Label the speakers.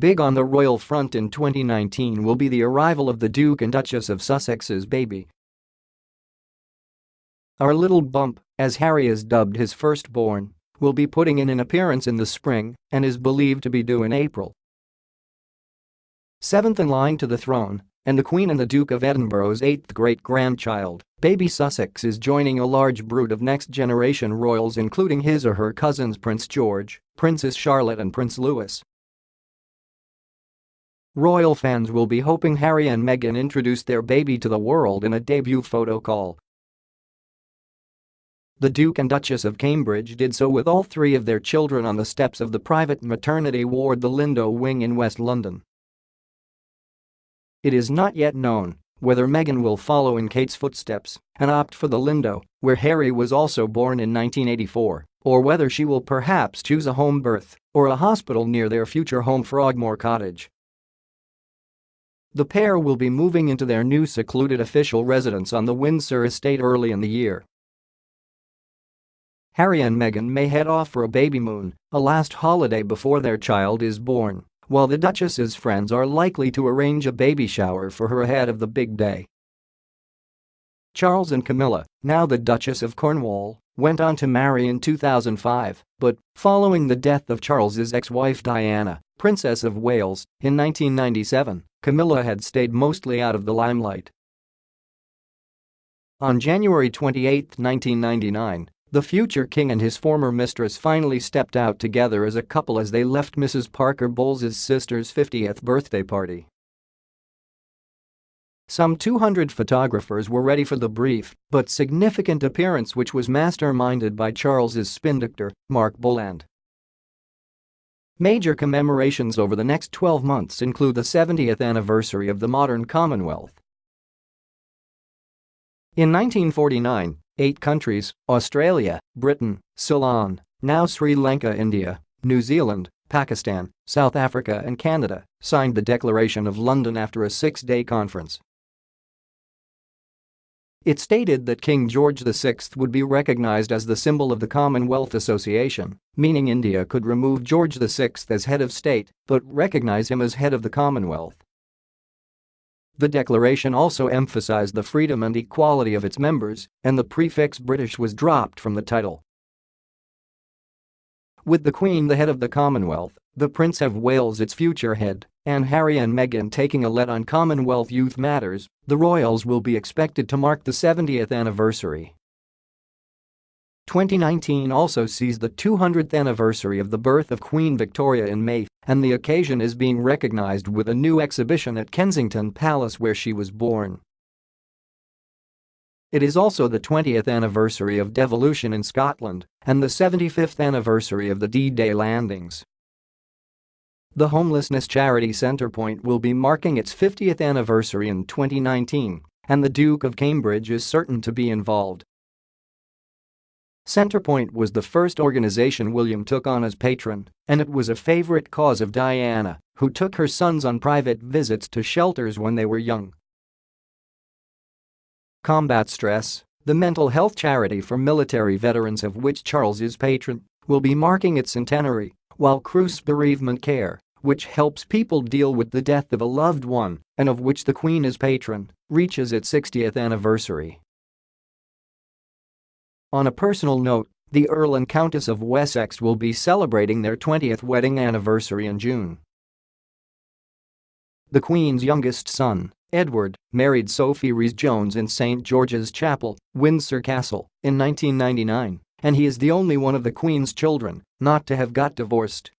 Speaker 1: big on the royal front in 2019 will be the arrival of the Duke and Duchess of Sussex's baby. Our little bump, as Harry is dubbed his firstborn, will be putting in an appearance in the spring and is believed to be due in April. Seventh in line to the throne, and the Queen and the Duke of Edinburgh's eighth great-grandchild, baby Sussex is joining a large brood of next-generation royals including his or her cousins Prince George, Princess Charlotte and Prince Louis. Royal fans will be hoping Harry and Meghan introduce their baby to the world in a debut photo call. The Duke and Duchess of Cambridge did so with all three of their children on the steps of the private maternity ward the Lindo Wing in West London. It is not yet known whether Meghan will follow in Kate's footsteps and opt for the Lindo, where Harry was also born in 1984, or whether she will perhaps choose a home birth or a hospital near their future home Frogmore Cottage. The pair will be moving into their new secluded official residence on the Windsor Estate early in the year. Harry and Meghan may head off for a babymoon, a last holiday before their child is born, while the Duchess's friends are likely to arrange a baby shower for her ahead of the big day. Charles and Camilla, now the Duchess of Cornwall, went on to marry in 2005, but, following the death of Charles's ex-wife Diana, Princess of Wales, in 1997, Camilla had stayed mostly out of the limelight. On January 28, 1999, the future king and his former mistress finally stepped out together as a couple as they left Mrs. Parker Bowles' sister's 50th birthday party. Some 200 photographers were ready for the brief but significant appearance which was masterminded by Charles's spindoctor, Mark Bolland. Major commemorations over the next 12 months include the 70th anniversary of the modern Commonwealth. In 1949, 8 countries, Australia, Britain, Ceylon, now Sri Lanka, India, New Zealand, Pakistan, South Africa and Canada, signed the Declaration of London after a 6-day conference. It stated that King George VI would be recognised as the symbol of the Commonwealth Association, meaning India could remove George VI as head of state but recognise him as head of the Commonwealth. The declaration also emphasised the freedom and equality of its members, and the prefix British was dropped from the title. With the Queen the head of the Commonwealth, the Prince of Wales its future head, and Harry and Meghan taking a lead on Commonwealth Youth Matters, the royals will be expected to mark the 70th anniversary. 2019 also sees the 200th anniversary of the birth of Queen Victoria in May, and the occasion is being recognised with a new exhibition at Kensington Palace where she was born. It is also the 20th anniversary of devolution in Scotland and the 75th anniversary of the D-Day landings. The homelessness charity Centrepoint will be marking its 50th anniversary in 2019, and the Duke of Cambridge is certain to be involved. Centrepoint was the first organisation William took on as patron, and it was a favourite cause of Diana, who took her sons on private visits to shelters when they were young. Combat Stress, the mental health charity for military veterans of which Charles is patron, will be marking its centenary, while Cruce Bereavement Care, which helps people deal with the death of a loved one and of which the Queen is patron, reaches its 60th anniversary. On a personal note, the Earl and Countess of Wessex will be celebrating their 20th wedding anniversary in June. The Queen's youngest son, Edward, married Sophie Rhys-Jones in St George's Chapel, Windsor Castle, in 1999, and he is the only one of the Queen's children not to have got divorced.